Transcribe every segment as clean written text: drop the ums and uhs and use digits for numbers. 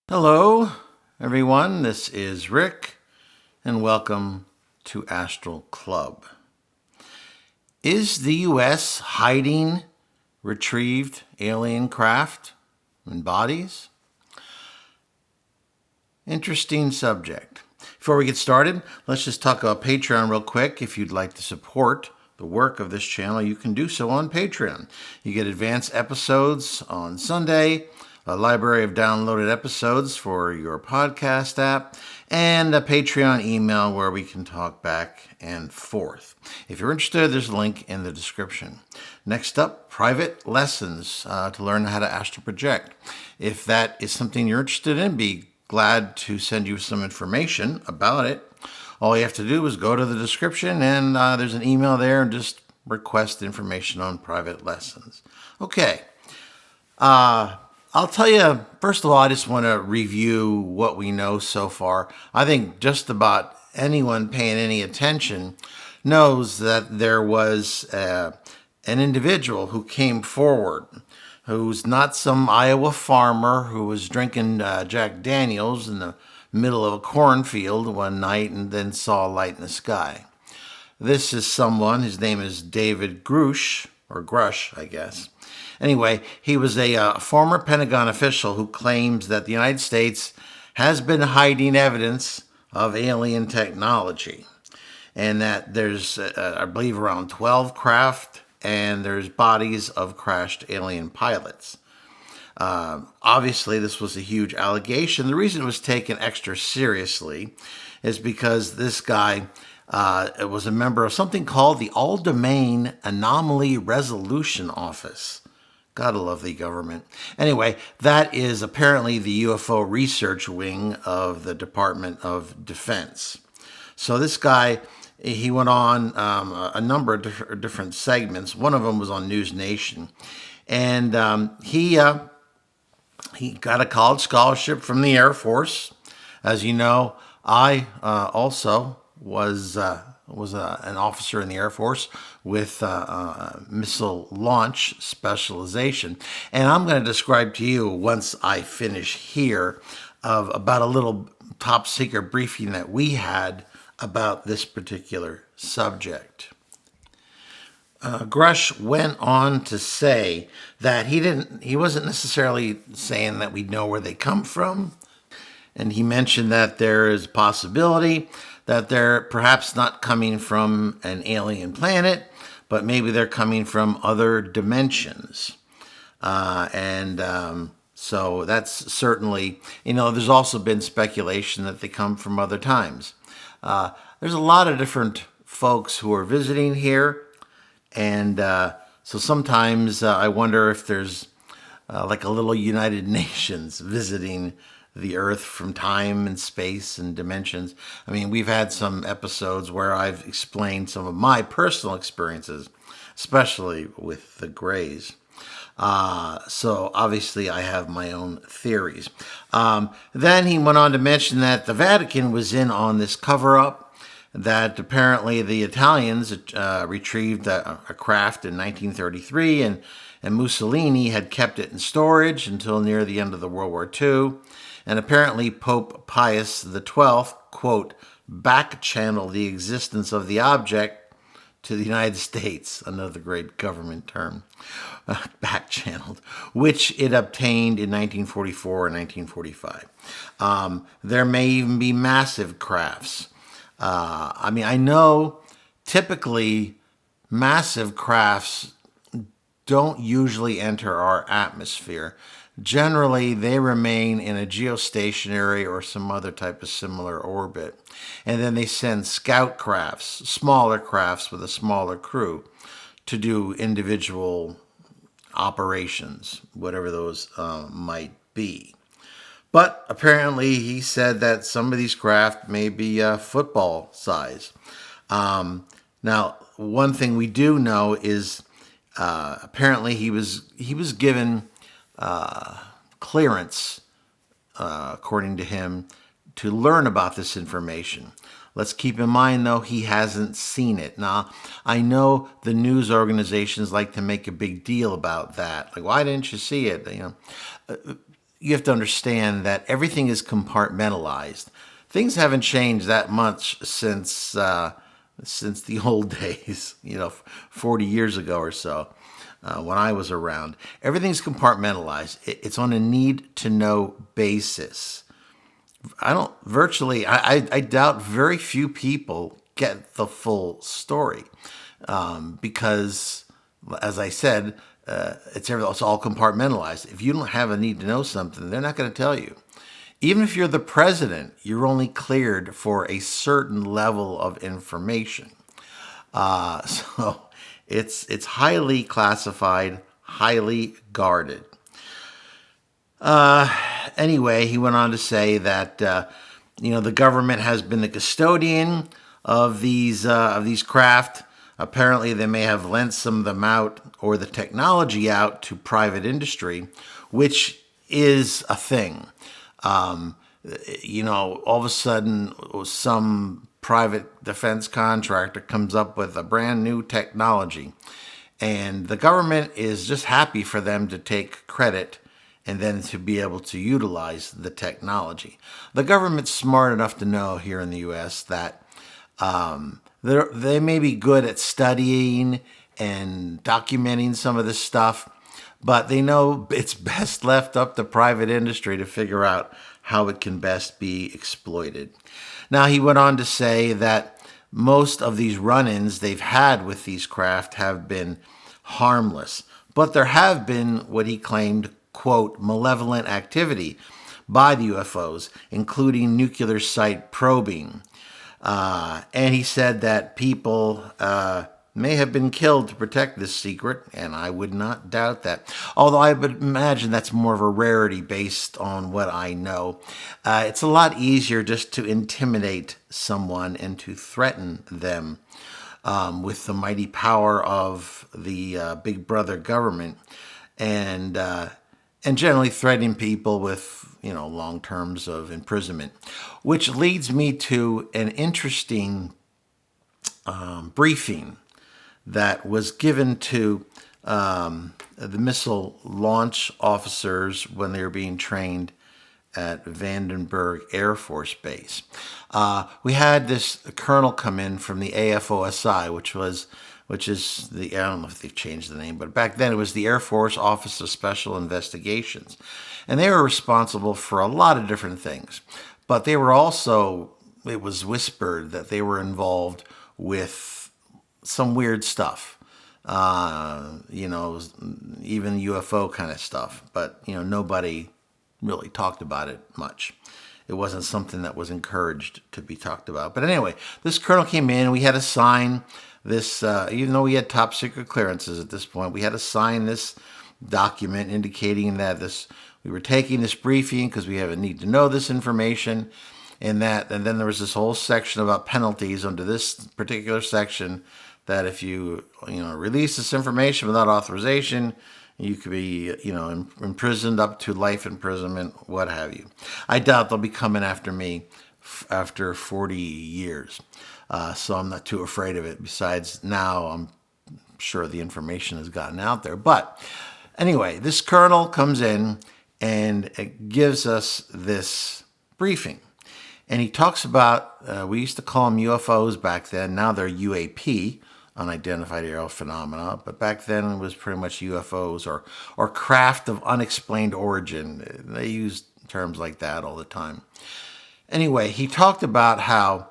Hello, everyone. This is Rick, and welcome to Astral Club. Is the U.S. hiding retrieved alien craft and bodies? Interesting subject. Before we get started, let's just talk about Patreon real quick. If you'd like to support the work of this channel, you can do so on Patreon. You get advanced episodes on Sunday, a library of downloaded episodes for your podcast app, and a Patreon email where we can talk back and forth. If you're interested, there's a link in the description. Next up, private lessons to learn how to astral project. If that is something you're interested in, be glad to send you some information about it. All you have to do is go to the description, and there's an email there, and just request information on private lessons. Okay. I'll tell you, first of all, I just want to review what we know so far. I think just about anyone paying any attention knows that there was an individual who came forward who's not some Iowa farmer who was drinking Jack Daniels in the middle of a cornfield one night and then saw a light in the sky. This is someone, his name is David Graush, or Grush, I guess. Anyway, he was a former Pentagon official who claims that the United States has been hiding evidence of alien technology, and that there's, I believe, around 12 craft, and there's bodies of crashed alien pilots. Obviously, this was a huge allegation. The reason it was taken extra seriously is because this guy was a member of something called the All-Domain Anomaly Resolution Office. Gotta love the government. Anyway, that is apparently the UFO research wing of the Department of Defense. So this guy, he went on a number of different segments. One of them was on News Nation. And he got a college scholarship from the Air Force. As you know, I also was an officer in the Air Force with missile launch specialization. And I'm going to describe to you, once I finish here, about a little top secret briefing that we had about this particular subject. Grush went on to say that he wasn't necessarily saying that we know where they come from. And he mentioned that there is a possibility that they're perhaps not coming from an alien planet, but maybe they're coming from other dimensions. So that's certainly, there's also been speculation that they come from other times. There's a lot of different folks who are visiting here. And so sometimes I wonder if there's like a little United Nations visiting the Earth from time and space and dimensions. I mean, we've had some episodes where I've explained some of my personal experiences, especially with the Greys. So obviously I have my own theories. Then he went on to mention that the Vatican was in on this cover-up, that apparently the Italians retrieved a craft in 1933, and Mussolini had kept it in storage until near the end of the World War II. And apparently Pope Pius XII, quote, back-channeled the existence of the object to the United States, another great government term, back-channeled, which it obtained in 1944 and 1945. There may even be massive crafts. I know typically massive crafts don't usually enter our atmosphere. Generally, they remain in a geostationary or some other type of similar orbit. And then they send scout crafts, smaller crafts with a smaller crew, to do individual operations, whatever those might be. But apparently he said that some of these craft may be football size. Now, one thing we do know is apparently he was given clearance, according to him, to learn about this information. Let's keep in mind, though, he hasn't seen it. Now, I know the news organizations like to make a big deal about that. Like, why didn't you see it? you have to understand that everything is compartmentalized. Things haven't changed that much since the old days, 40 years ago or so, when I was around. Everything's compartmentalized. It's on a need to know basis. I doubt very few people get the full story, because, as I said, it's all compartmentalized. If you don't have a need to know something, they're not going to tell you. Even if you're the president, you're only cleared for a certain level of information. So it's highly classified, highly guarded. Anyway, he went on to say that the government has been the custodian of these craft. Apparently, they may have lent some of them out or the technology out to private industry, which is a thing. All of a sudden, some private defense contractor comes up with a brand new technology, and the government is just happy for them to take credit and then to be able to utilize the technology. The government's smart enough to know here in the U.S. that they may be good at studying and documenting some of this stuff, but they know it's best left up to private industry to figure out how it can best be exploited. Now, he went on to say that most of these run-ins they've had with these craft have been harmless, but there have been what he claimed, quote, malevolent activity by the UFOs, including nuclear site probing. And he said that people may have been killed to protect this secret, and I would not doubt that. Although I would imagine that's more of a rarity based on what I know. It's a lot easier just to intimidate someone and to threaten them with the mighty power of the Big Brother government, and generally threatening people with long terms of imprisonment, which leads me to an interesting briefing that was given to the missile launch officers when they were being trained at Vandenberg Air Force Base. We had this colonel come in from the AFOSI, which is the, I don't know if they've changed the name, but back then it was the Air Force Office of Special Investigations. And they were responsible for a lot of different things. But they were also, it was whispered that they were involved with some weird stuff. Even UFO kind of stuff. But, nobody really talked about it much. It wasn't something that was encouraged to be talked about. But anyway, this colonel came in, we had to sign this, even though we had top secret clearances at this point, we had to sign this document indicating that we were taking this briefing because we have a need to know this information, and then there was this whole section about penalties under this particular section, that if you release this information without authorization, you could be imprisoned up to life imprisonment, what have you. I doubt they'll be coming after me after 40 years. So I'm not too afraid of it. Besides, now I'm sure the information has gotten out there. But anyway, this colonel comes in and gives us this briefing. And he talks about, we used to call them UFOs back then. Now they're UAP, unidentified aerial phenomena. But back then it was pretty much UFOs or craft of unexplained origin. They used terms like that all the time. Anyway, he talked about how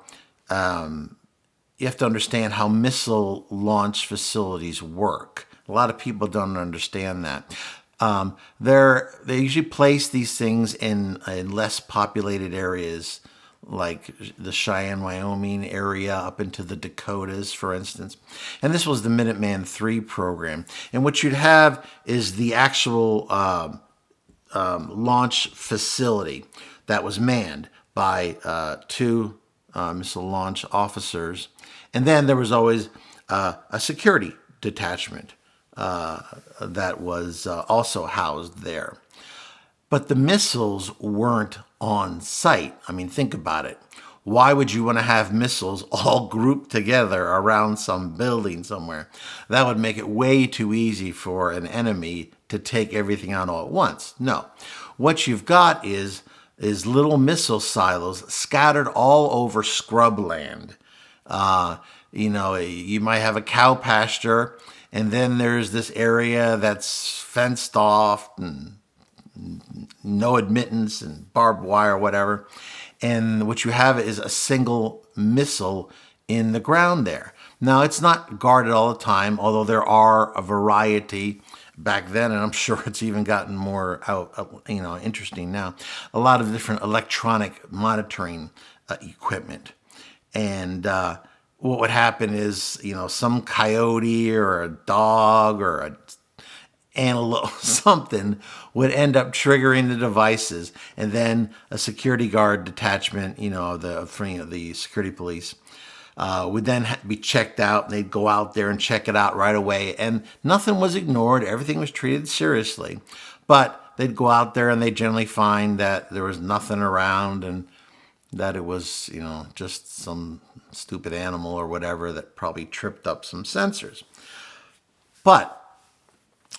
you have to understand how missile launch facilities work. A lot of people don't understand that. They usually place these things in less populated areas, like the Cheyenne, Wyoming area, up into the Dakotas, for instance. And this was the Minuteman III program. And what you'd have is the actual launch facility that was manned by two missile launch officers. And then there was always a security detachment that was also housed there. But the missiles weren't on site. I mean, think about it. Why would you want to have missiles all grouped together around some building somewhere? That would make it way too easy for an enemy to take everything out all at once. No. what you've got is little missile silos scattered all over scrubland. You might have a cow pasture, and then there's this area that's fenced off and no admittance and barbed wire, whatever. And what you have is a single missile in the ground there. Now, it's not guarded all the time, although there are a variety back then, and I'm sure it's even gotten more interesting now. A lot of different electronic monitoring equipment. And what would happen is, some coyote or a dog or a antelope, something would end up triggering the devices, and then a security guard detachment, the security police, would then be checked out, and they'd go out there and check it out right away. And nothing was ignored. Everything was treated seriously. But they'd go out there and they'd generally find that there was nothing around and that it was, just some stupid animal or whatever that probably tripped up some sensors. But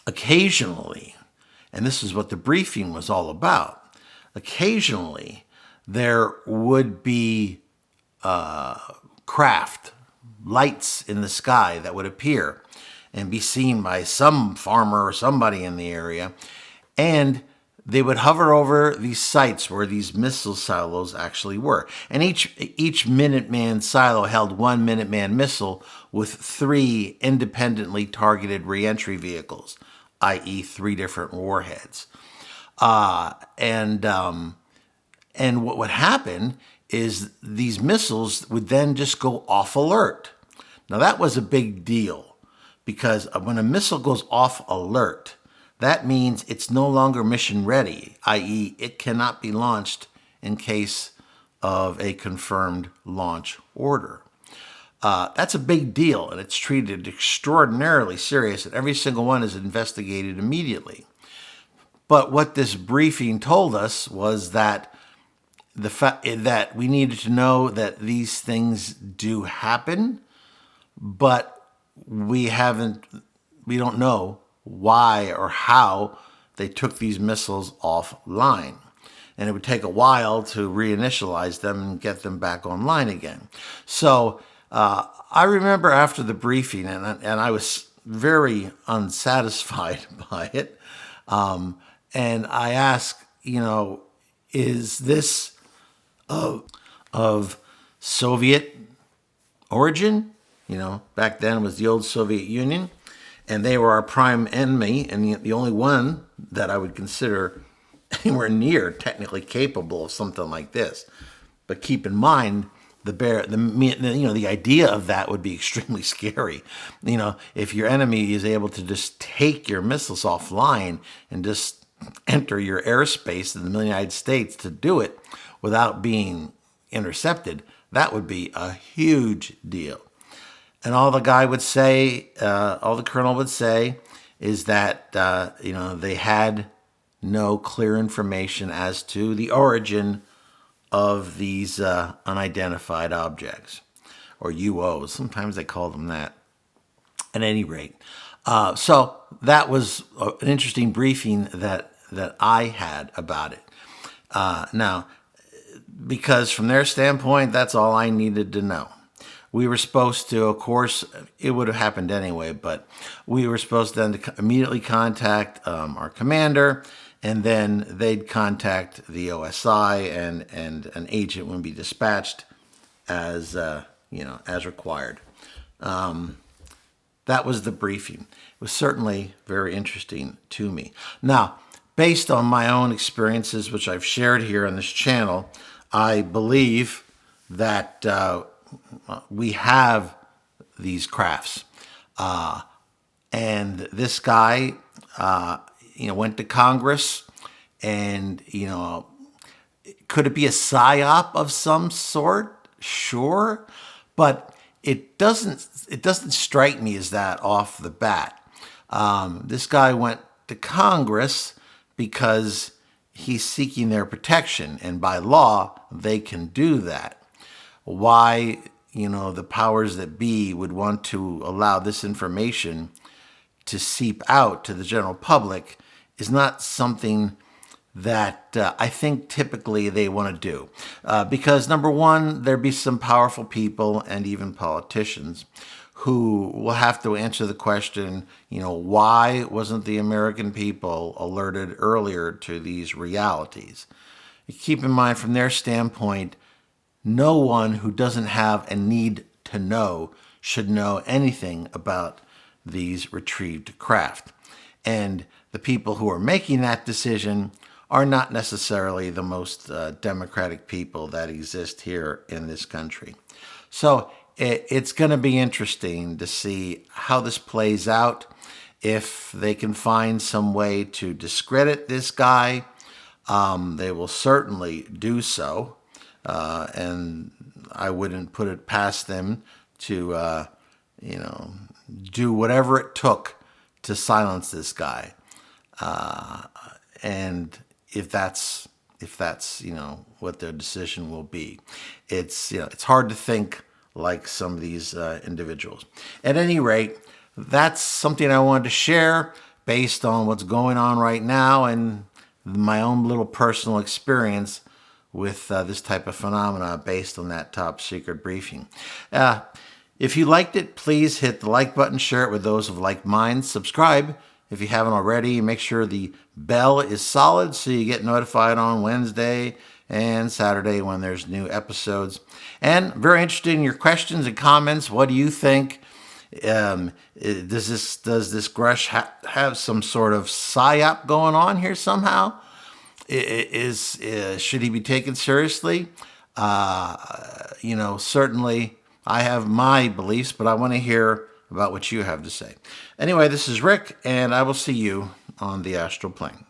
occasionally, and this is what the briefing was all about, occasionally there would be craft, lights in the sky that would appear and be seen by some farmer or somebody in the area, and they would hover over these sites where these missile silos actually were. And each Minuteman silo held one Minuteman missile with 3 independently targeted reentry vehicles, i.e. 3 different warheads. And what would happen is these missiles would then just go off alert. Now, that was a big deal, because when a missile goes off alert, that means it's no longer mission ready, i.e. it cannot be launched in case of a confirmed launch order. That's a big deal, and it's treated extraordinarily serious, and every single one is investigated immediately. But what this briefing told us was that the fact that we needed to know that these things do happen, but we don't know why or how they took these missiles offline. And it would take a while to reinitialize them and get them back online again. So I remember after the briefing, and I was very unsatisfied by it. And I asked, is this of Soviet origin? Back then it was the old Soviet Union, and they were our prime enemy, and the only one that I would consider anywhere near technically capable of something like this. But keep in mind, the idea of that would be extremely scary. If your enemy is able to just take your missiles offline and just enter your airspace in the United States to do it without being intercepted, that would be a huge deal. And all the guy would say, all the colonel would say, is that they had no clear information as to the origin of these unidentified objects, or UOs. Sometimes they call them that. At any rate, so that was an interesting briefing that I had about it. Now, because from their standpoint, that's all I needed to know. We were supposed to, of course, it would have happened anyway, but we were supposed to then immediately contact our commander, and then they'd contact the OSI, and an agent would be dispatched as required. That was the briefing. It was certainly very interesting to me. Now, based on my own experiences, which I've shared here on this channel, I believe that we have these crafts. And this guy, went to Congress, and, could it be a psyop of some sort? Sure. But it doesn't strike me as that off the bat. This guy went to Congress because he's seeking their protection, and by law, they can do that. Why, the powers that be would want to allow this information to seep out to the general public is not something that I think typically they want to do. Because number one, there'd be some powerful people and even politicians who will have to answer the question, why wasn't the American people alerted earlier to these realities? Keep in mind, from their standpoint, no one who doesn't have a need to know should know anything about these retrieved craft. And the people who are making that decision are not necessarily the most democratic people that exist here in this country. So it's going to be interesting to see how this plays out. If they can find some way to discredit this guy, they will certainly do so. And I wouldn't put it past them to, do whatever it took to silence this guy. And if that's what their decision will be, it's hard to think like some of these individuals. At any rate, that's something I wanted to share based on what's going on right now and my own little personal experience with this type of phenomena based on that top secret briefing. If you liked it, please hit the like button, share it with those of like minds, subscribe if you haven't already. Make sure the bell is solid so you get notified on Wednesday and Saturday when there's new episodes. And very interested in your questions and comments. What do you think? Does this Graush have some sort of psyop going on here somehow? Should he be taken seriously? Certainly I have my beliefs, but I want to hear about what you have to say. Anyway, this is Rick, and I will see you on the astral plane.